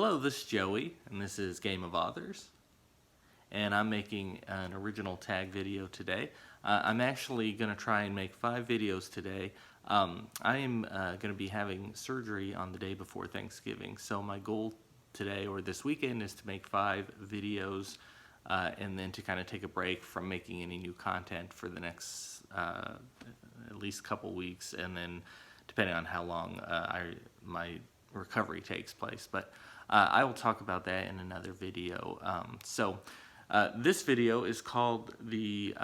Hello, this is Joey, and this is Game of Authors, and I'm making an original tag video today. I'm actually going to try and make 5 videos today. I am going to be having surgery on the day before Thanksgiving, so my goal today or this weekend is to make 5 videos and then to kind of take a break from making any new content for the next at least couple weeks, and then depending on how long my recovery takes place. But I will talk about that in another video. This video is called the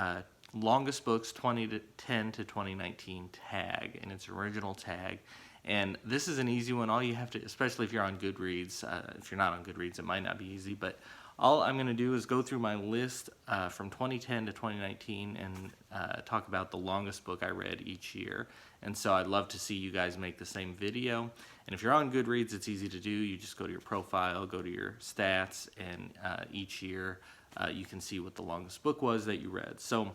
Longest Books 2010 to 2019 tag, and it's an original tag. And this is an easy one. All you have to, especially if you're on Goodreads, if you're not on Goodreads, it might not be easy, but all I'm going to do is go through my list from 2010 to 2019 and talk about the longest book I read each year. And so I'd love to see you guys make the same video. And if you're on Goodreads, it's easy to do. You just go to your profile, go to your stats, and each year you can see what the longest book was that you read. So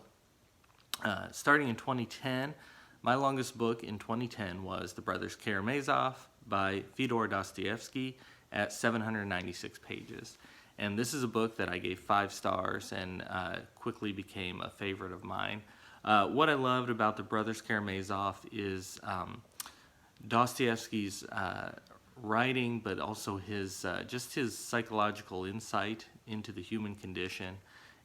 starting in 2010, my longest book in 2010 was The Brothers Karamazov by Fyodor Dostoyevsky at 796 pages. And this is a book that I gave 5 stars and quickly became a favorite of mine. What I loved about The Brothers Karamazov is Dostoyevsky's writing, but also his just his psychological insight into the human condition.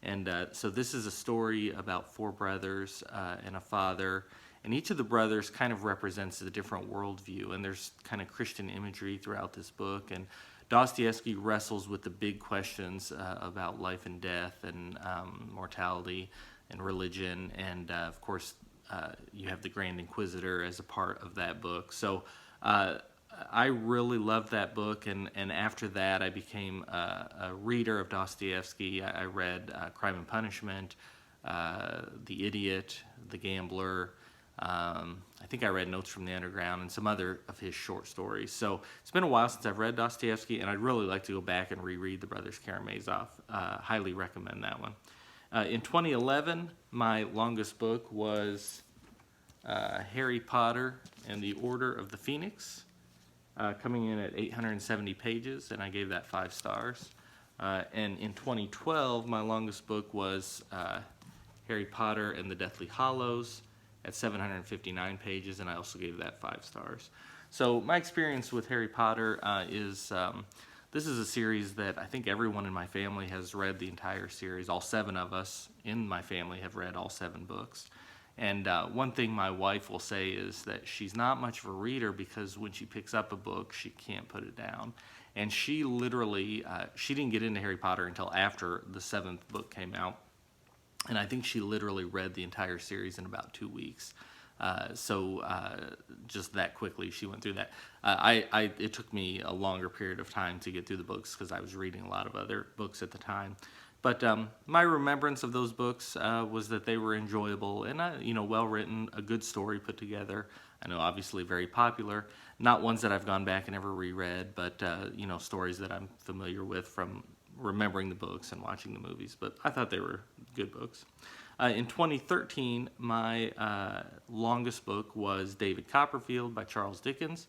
And so this is a story about 4 brothers and a father, and each of the brothers kind of represents a different worldview, and there's kind of Christian imagery throughout this book. And Dostoyevsky wrestles with the big questions about life and death and mortality and religion, and of course you have the Grand Inquisitor as a part of that book. So I really loved that book, and after that I became a reader of Dostoyevsky. I read Crime and Punishment, The Idiot, The Gambler. I think I read Notes from the Underground and some other of his short stories. So it's been a while since I've read Dostoyevsky, and I'd really like to go back and reread The Brothers Karamazov. Highly recommend that one. In 2011, my longest book was Harry Potter and the Order of the Phoenix, coming in at 870 pages, and I gave that 5 stars. And in 2012, my longest book was Harry Potter and the Deathly Hallows at 759 pages, and I also gave that 5 stars. So my experience with Harry Potter is this is a series that I think everyone in my family has read the entire series. All 7 of us in my family have read all 7 books. And one thing my wife will say is that she's not much of a reader because when she picks up a book, she can't put it down. And she literally, she didn't get into Harry Potter until after the 7th book came out. And I think she literally read the entire series in about 2 weeks. Just that quickly she went through that. It took me a longer period of time to get through the books because I was reading a lot of other books at the time. But my remembrance of those books was that they were enjoyable and well written, a good story put together. I know obviously very popular, not ones that I've gone back and ever reread, but stories that I'm familiar with from remembering the books and watching the movies. But I thought they were good books. In 2013, my longest book was David Copperfield by Charles Dickens,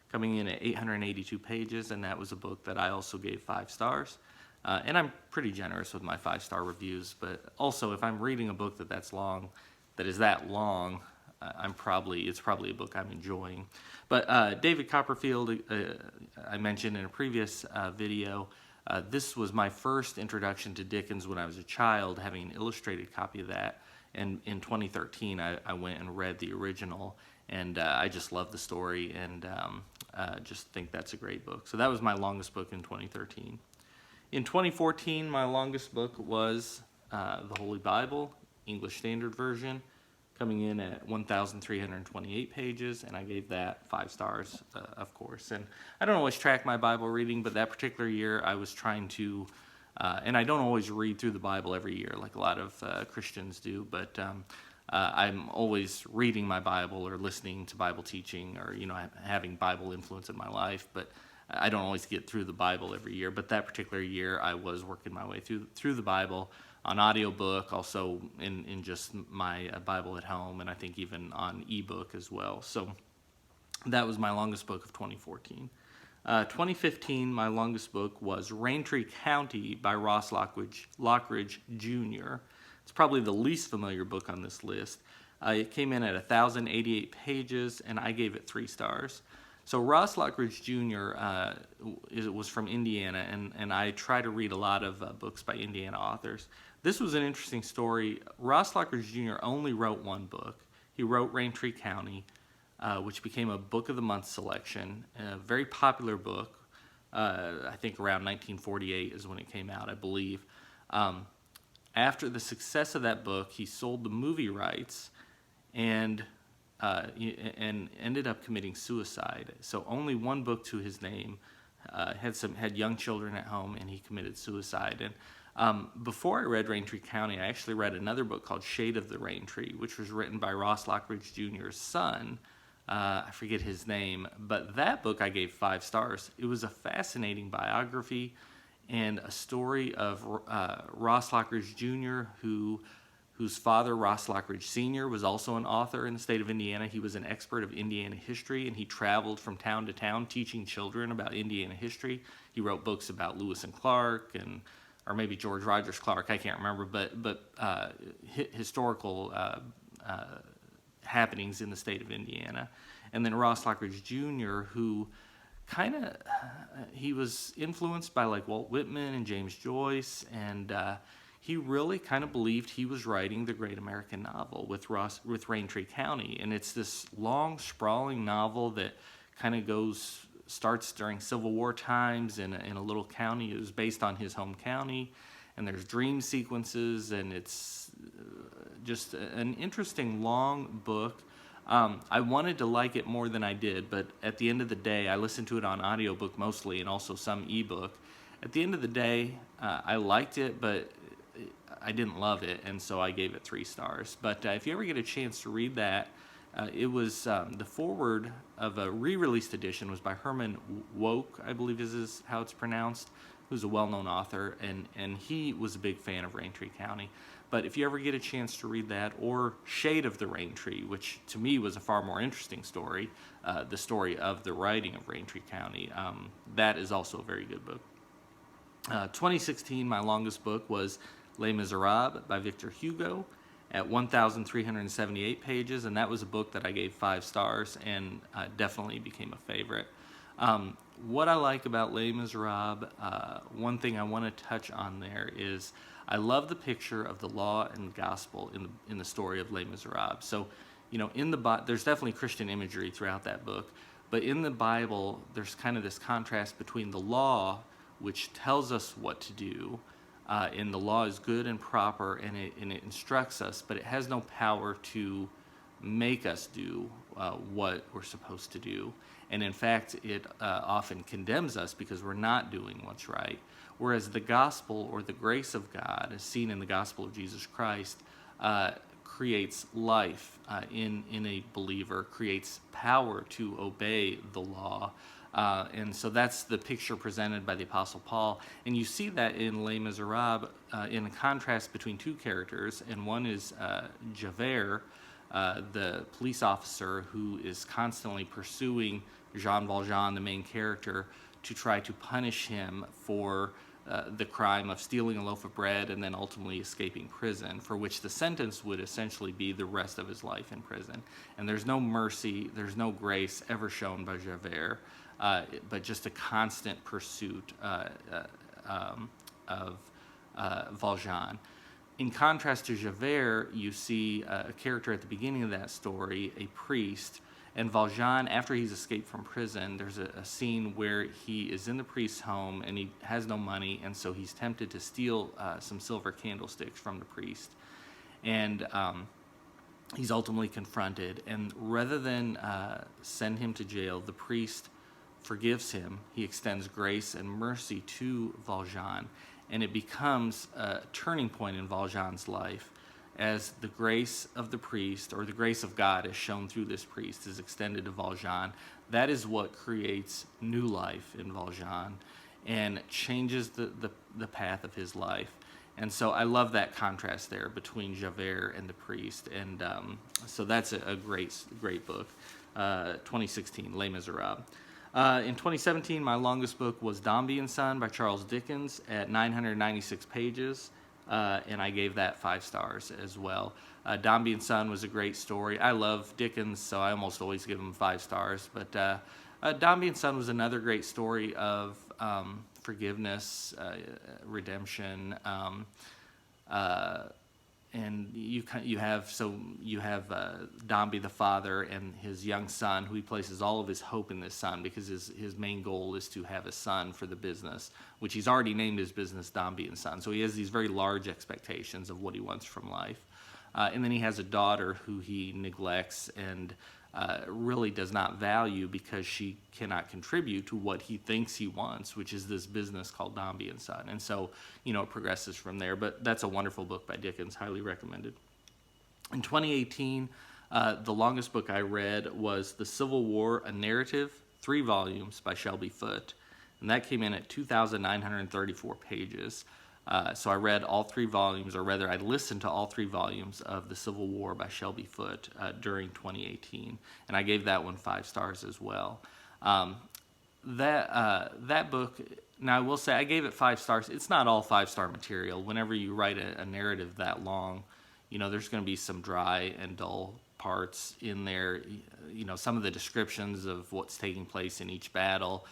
coming in at 882 pages, and that was a book that I also gave 5 stars. And I'm pretty generous with my 5-star reviews, but also if I'm reading a book that's long, it's probably a book I'm enjoying. But David Copperfield, I mentioned in a previous video, this was my first introduction to Dickens when I was a child, having an illustrated copy of that. And in 2013, I went and read the original, and I just love the story and just think that's a great book. So that was my longest book in 2013. In 2014, my longest book was the Holy Bible, English Standard Version, coming in at 1,328 pages, and I gave that 5 stars, of course. And I don't always track my Bible reading, but that particular year I was trying to, and I don't always read through the Bible every year like a lot of Christians do, but I'm always reading my Bible or listening to Bible teaching or, having Bible influence in my life, but I don't always get through the Bible every year. But that particular year I was working my way through the Bible on audiobook, also in just my Bible at home, and I think even on ebook as well. So that was my longest book of 2014. 2015, my longest book was Raintree County by Ross Lockridge Jr. It's probably the least familiar book on this list. It came in at 1,088 pages, and I gave it 3 stars. So Ross Lockridge Jr. Was from Indiana, and I try to read a lot of books by Indiana authors. This was an interesting story. Ross Lockridge Jr. only wrote one book. He wrote Raintree County, which became a Book of the Month selection, a very popular book. I think around 1948 is when it came out, I believe. After the success of that book, he sold the movie rights and ended up committing suicide. So only one book to his name. Had young children at home, and he committed suicide. And before I read Raintree County, I actually read another book called Shade of the Raintree, which was written by Ross Lockridge Jr.'s son. I forget his name, but that book I gave 5 stars. It was a fascinating biography and a story of Ross Lockridge Jr., whose father, Ross Lockridge Sr., was also an author in the state of Indiana. He was an expert of Indiana history, and he traveled from town to town teaching children about Indiana history. He wrote books about Lewis and Clark, or maybe George Rogers Clark, I can't remember, but historical happenings in the state of Indiana. And then Ross Lockridge Jr., who he was influenced by like Walt Whitman and James Joyce, and he really kind of believed he was writing the great American novel with Raintree County. And it's this long, sprawling novel that kind of starts during Civil War times in a little county. It was based on his home county, and there's dream sequences, and it's just an interesting long book. I wanted to like it more than I did, but at the end of the day, I listened to it on audiobook mostly, and also some ebook. At the end of the day, I liked it, but I didn't love it, and so I gave it 3 stars. But if you ever get a chance to read that, it was the foreword of a re-released edition was by Herman Wouk, I believe is how it's pronounced, who's a well-known author, and he was a big fan of Raintree County. But if you ever get a chance to read that, or Shade of the Raintree, which to me was a far more interesting story, the story of the writing of Raintree County, that is also a very good book. 2016, my longest book was Les Miserables by Victor Hugo at 1,378 pages, and that was a book that I gave 5 stars and definitely became a favorite. What I like about Les Miserables, one thing I want to touch on there is I love the picture of the law and gospel in the story of Les Miserables. So, there's definitely Christian imagery throughout that book, but in the Bible, there's kind of this contrast between the law, which tells us what to do, and the law is good and proper, and it instructs us, but it has no power to make us do what we're supposed to do. And in fact, it often condemns us because we're not doing what's right. Whereas the gospel, or the grace of God, as seen in the gospel of Jesus Christ, creates life in a believer, creates power to obey the law. And so that's the picture presented by the Apostle Paul. And you see that in Les Miserables in a contrast between 2 characters. And one is Javert, the police officer who is constantly pursuing Jean Valjean, the main character, to try to punish him for the crime of stealing a loaf of bread and then ultimately escaping prison, for which the sentence would essentially be the rest of his life in prison. And there's no mercy, there's no grace ever shown by Javert, but just a constant pursuit of Valjean. In contrast to Javert, you see a character at the beginning of that story, a priest, and Valjean, after he's escaped from prison, there's a scene where he is in the priest's home and he has no money, and so he's tempted to steal some silver candlesticks from the priest. And he's ultimately confronted, and rather than send him to jail, the priest forgives him. He extends grace and mercy to Valjean, and it becomes a turning point in Valjean's life, as the grace of the priest, or the grace of God is shown through this priest, is extended to Valjean. That is what creates new life in Valjean and changes the path of his life. And so I love that contrast there between Javert and the priest. And so that's a great book, 2016, Les Miserables. In 2017, my longest book was Dombey and Son by Charles Dickens at 996 pages, and I gave that 5 stars as well. Dombey and Son was a great story. I love Dickens, so I almost always give him 5 stars. But Dombey and Son was another great story of forgiveness, redemption, and you have Dombey the father and his young son, who he places all of his hope in this son because his main goal is to have a son for the business, which he's already named his business Dombey and Son. So he has these very large expectations of what he wants from life. And then he has a daughter who he neglects and really does not value because she cannot contribute to what he thinks he wants, which is this business called Dombey and Son. And so, it progresses from there. But that's a wonderful book by Dickens, highly recommended. In 2018, the longest book I read was The Civil War, a Narrative, 3 volumes by Shelby Foote. And that came in at 2,934 pages. So I read all 3 volumes, or rather I listened to all 3 volumes of The Civil War by Shelby Foote during 2018, and I gave that one 5 stars as well. That book, now I will say I gave it 5 stars. It's not all 5-star material. Whenever you write a narrative that long, there's going to be some dry and dull parts in there. Some of the descriptions of what's taking place in each battle,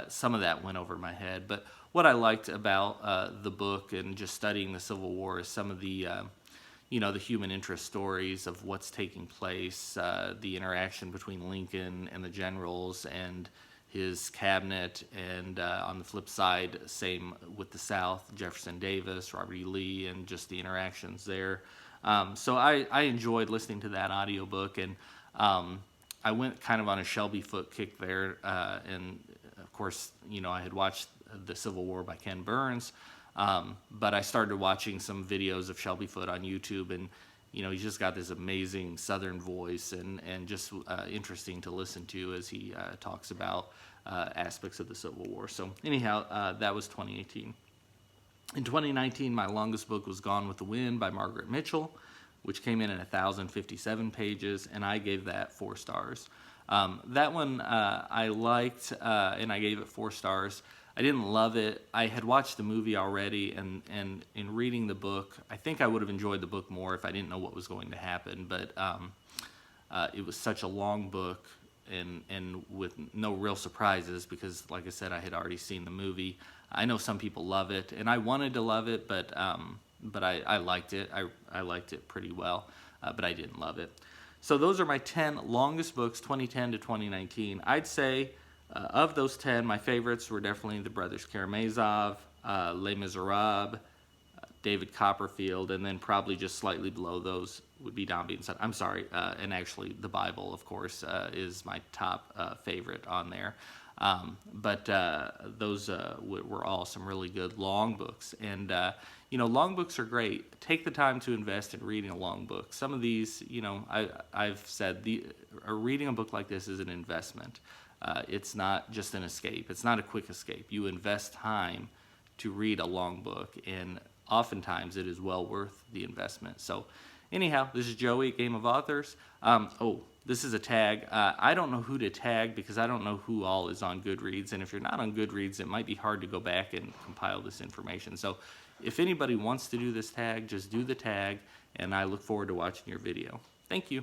some of that went over my head, but what I liked about the book and just studying the Civil War is some of the, the human interest stories of what's taking place, the interaction between Lincoln and the generals and his cabinet, and on the flip side, same with the South, Jefferson Davis, Robert E. Lee, and just the interactions there. So I enjoyed listening to that audiobook, and I went kind of on a Shelby Foote kick there, and of course, I had watched The Civil War by Ken Burns, but I started watching some videos of Shelby Foote on YouTube, and he's just got this amazing Southern voice, and just interesting to listen to as he talks about aspects of the Civil War. So anyhow, that was 2018. In 2019, my longest book was Gone with the Wind by Margaret Mitchell, which came in at 1,057 pages, and I gave that 4 stars. That one I liked, and I gave it 4 stars. I didn't love it. I had watched the movie already, and in reading the book, I think I would have enjoyed the book more if I didn't know what was going to happen, but it was such a long book, and with no real surprises, because like I said, I had already seen the movie. I know some people love it, and I wanted to love it, but I liked it. I liked it pretty well, but I didn't love it. So those are my 10 longest books, 2010 to 2019. I'd say of those 10, my favorites were definitely the Brothers Karamazov, Les Miserables, David Copperfield, and then probably just slightly below those would be Dombey and Son. I'm sorry, and actually the Bible, of course, is my top favorite on there. But those were all some really good long books. And, long books are great. Take the time to invest in reading a long book. Some of these, I've said, reading a book like this is an investment. It's not just an escape. It's not a quick escape. You invest time to read a long book, and oftentimes it is well worth the investment. So anyhow, this is Joey at Game of Authors. This is a tag. I don't know who to tag because I don't know who all is on Goodreads. And if you're not on Goodreads, it might be hard to go back and compile this information. So if anybody wants to do this tag, just do the tag, and I look forward to watching your video. Thank you.